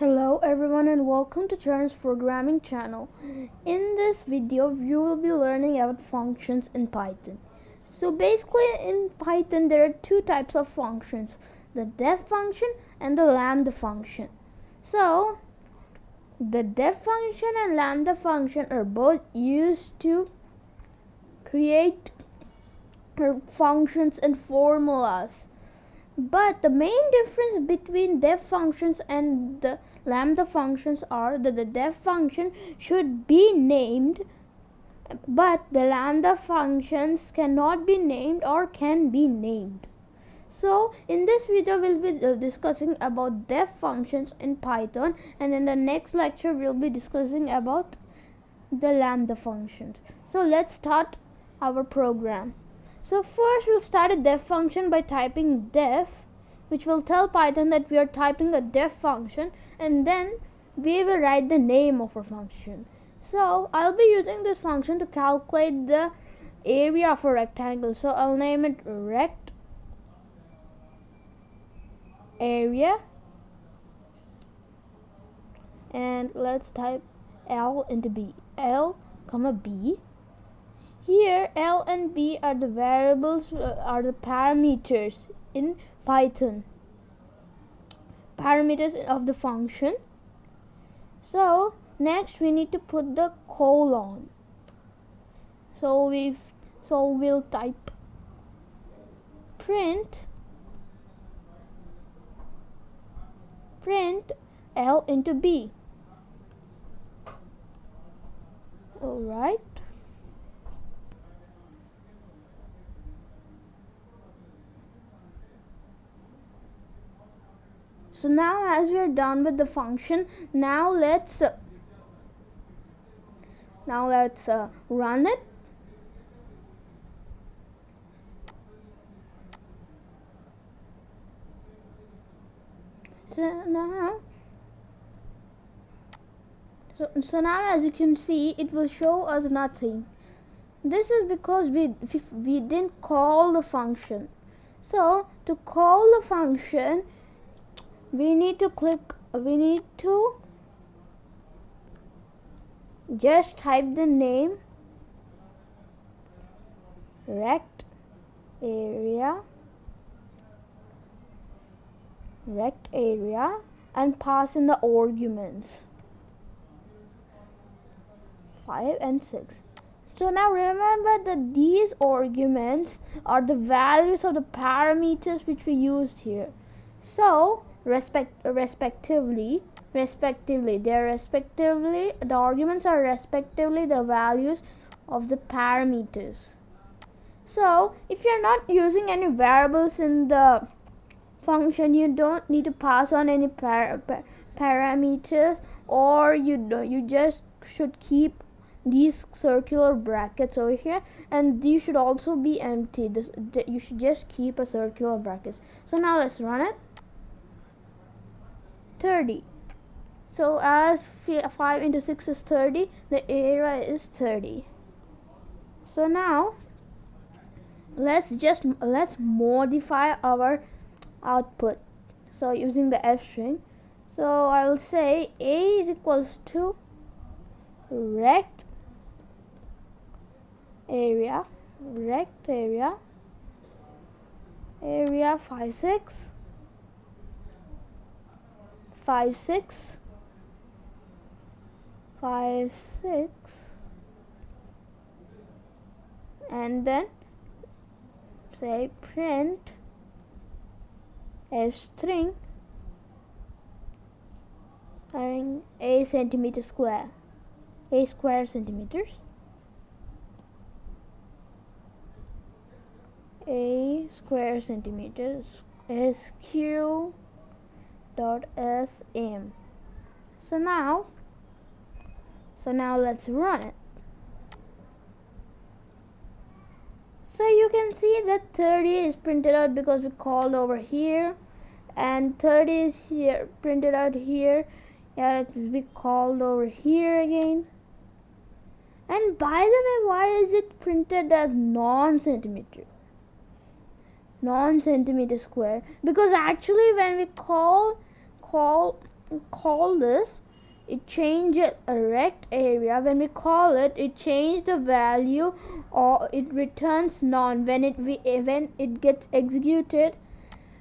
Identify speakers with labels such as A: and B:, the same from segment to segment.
A: Hello everyone and welcome to Charan's programming channel. In this video you will be learning about functions in Python. So basically in Python there are two types of functions, the def function and the lambda function. So the def function and lambda function are both used to create functions and formulas. But the main difference between def functions and the lambda functions are that the def function should be named, but the lambda functions cannot be named or can be named. So in this video we'll be discussing about def functions in Python, and in the next lecture we'll be discussing about the lambda functions. So let's start our program. So first we'll start a def function by typing def, which will tell Python that we are typing a def function, and then we will write the name of our function. So I'll be using this function to calculate the area of a rectangle. So I'll name it rect area, and let's type L into B. L comma B. Here L and B are the variables, are the parameters in Python, parameters of the function. So next we need to put the colon. So we'll type print L into B. Alright. So now as we are done with the function, now let's run it. So now as you can see, it will show us nothing. This is because we didn't call the function. So to call the function, we need to just type the name rect area and pass in the arguments 5 and 6. So now remember that these arguments are the values of the parameters which we used here. So respectively the arguments are respectively the values of the parameters. So if you're not using any variables in the function, you don't need to pass on any parameters, or you just should keep these circular brackets over here, and these should also be empty. You should just keep a circular brackets. So now let's run it. 30. So as 5 into 6 is 30, the area is 30. So now let's modify our output. So using the f string, so I will say a is equals to rect area 5 6 5 6 5 6, and then say print f string a centimeter square, a square centimeters, a square centimeters sq dot sm. So now let's run it. So you can see that 30 is printed out because we called over here, and 30 is here printed out here, we called over here again. And by the way, why is it printed as non-centimeter square? Because actually when we call call this, it changes a rect area. When we call it, it changes the value, or it returns none when it gets executed.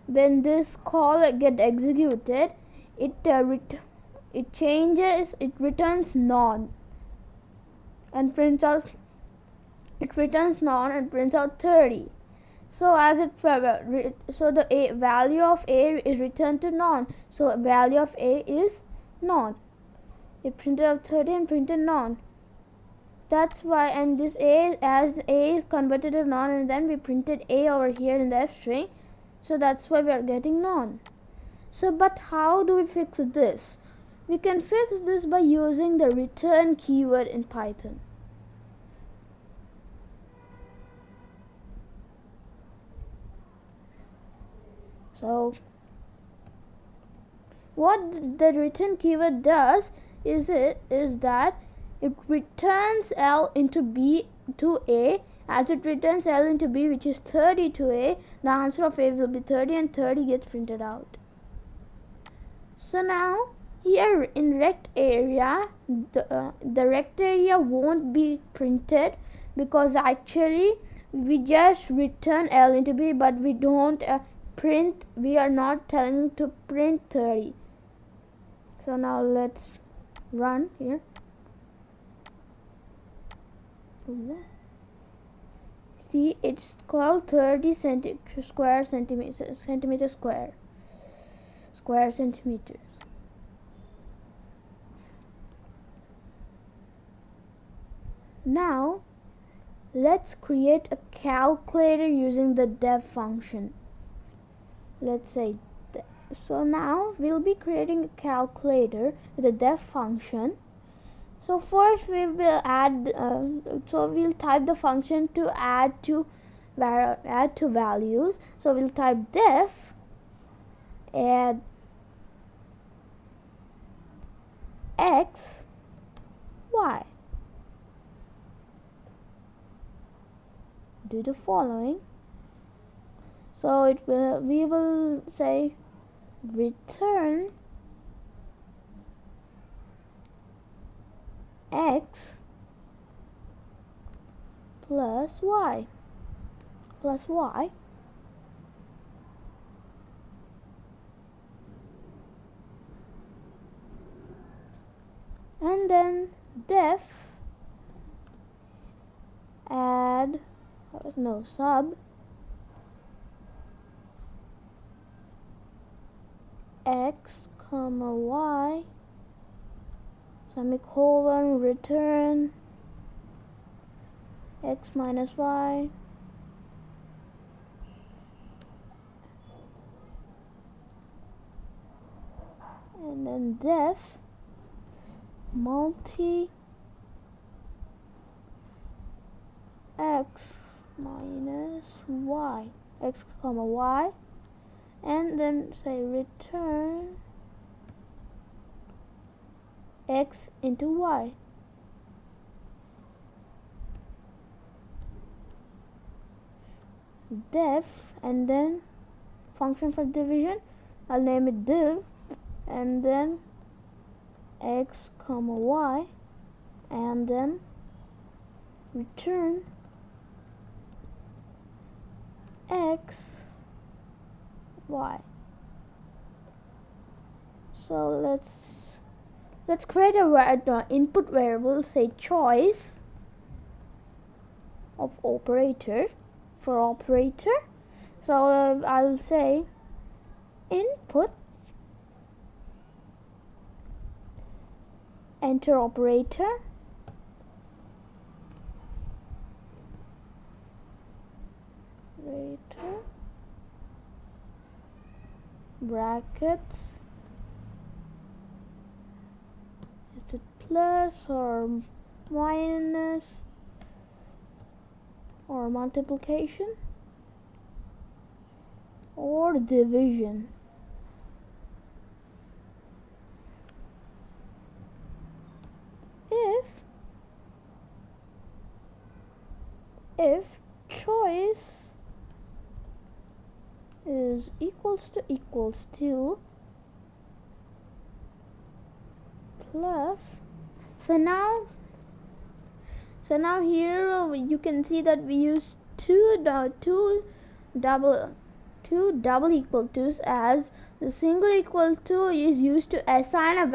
A: When this call get executed, it changes, it returns none and prints out, it returns none and prints out 30. So as it so the value of a is returned to none, so value of a is none. It printed out 30 and printed none. That's why, and this a, as a is converted to none, and then we printed a over here in the f string, so that's why we are getting none. So but how do we fix this? We can fix this by using the return keyword in Python. So what the return keyword does is that it returns L into B to A. As it returns L into B, which is 30 to A, the answer of A will be 30 and 30 gets printed out. So now here in rect area, the rect area won't be printed because actually we just return L into B, but we don't print, we are not telling to print 30. So now let's run here. See, it's called 30 centimeters square. Now let's create a calculator using the def function. Let's say so now we'll be creating a calculator with a def function. So first we will add, so we'll type the function to add two values. So we'll type def add x y. Do the following. So we will say return x plus y and then def add sub x comma y semicolon return x minus y and then def multi x minus y, x comma y, and then say return x into y. Def and then function for division, I'll name it div, and then x comma y, and then return x y. So let's create a input variable, say choice of operator for operator. So I'll say input enter operator brackets, is it plus or minus or multiplication or division. If choice is equals to plus. So now here you can see that we use two double equal to's, as the single equal to is used to assign a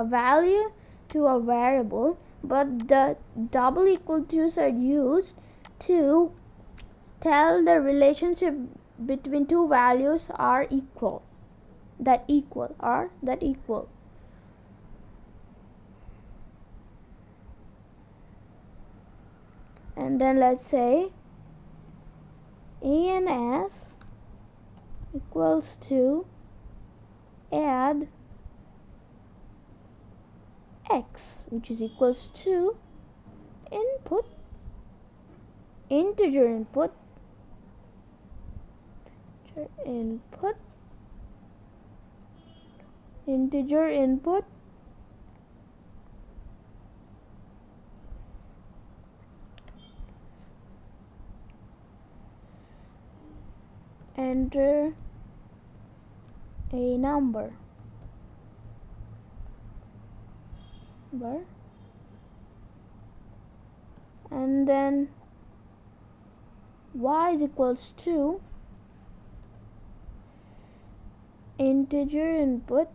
A: value to a variable, but the double equal to's are used to tell the relationship between two values are equal. And then let's say A and S equals to add X, which is equals to integer input enter a number and then y is equals to integer input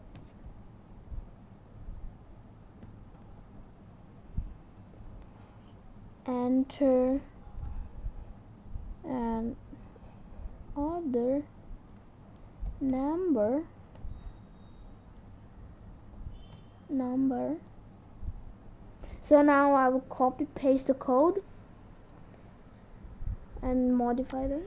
A: enter an other number. So now I will copy paste the code and modify them.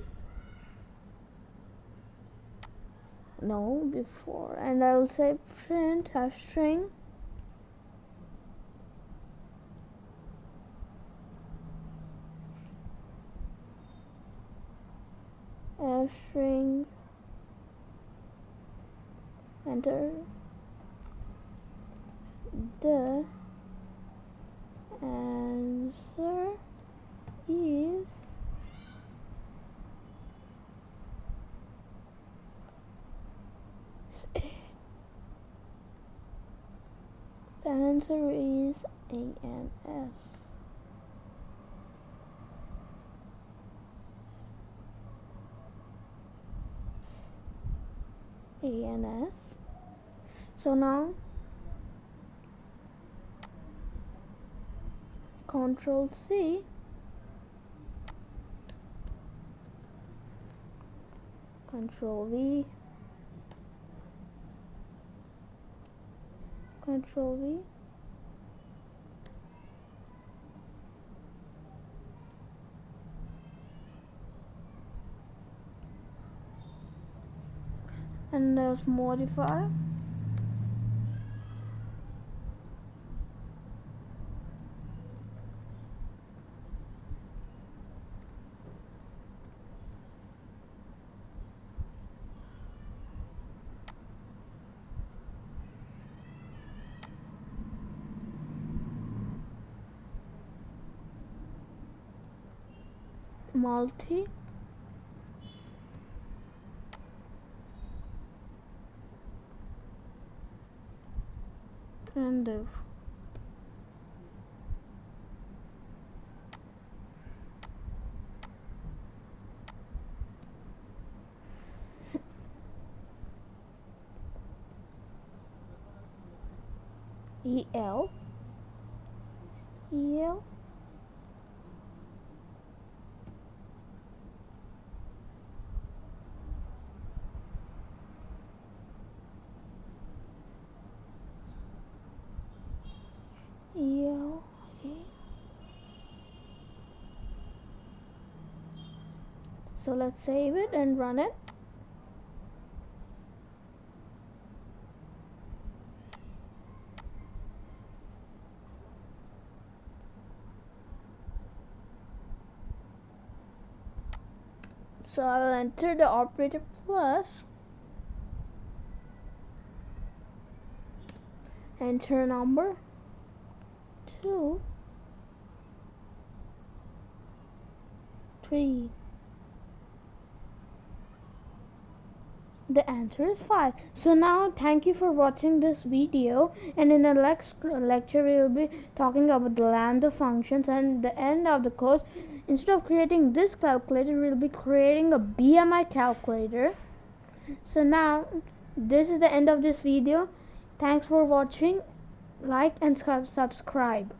A: Before, and I will say print string enter the answer is A and S. A and S. So now Control C, Control V, and let's modify. Multi and div. EL So let's save it and run it. So I will enter the operator plus, enter number 2, 3. The answer is 5. So now thank you for watching this video, and in the next lecture we will be talking about the lambda functions, and the end of the course, instead of creating this calculator, we will be creating a BMI calculator. So now this is the end of this video. Thanks for watching. Like and subscribe.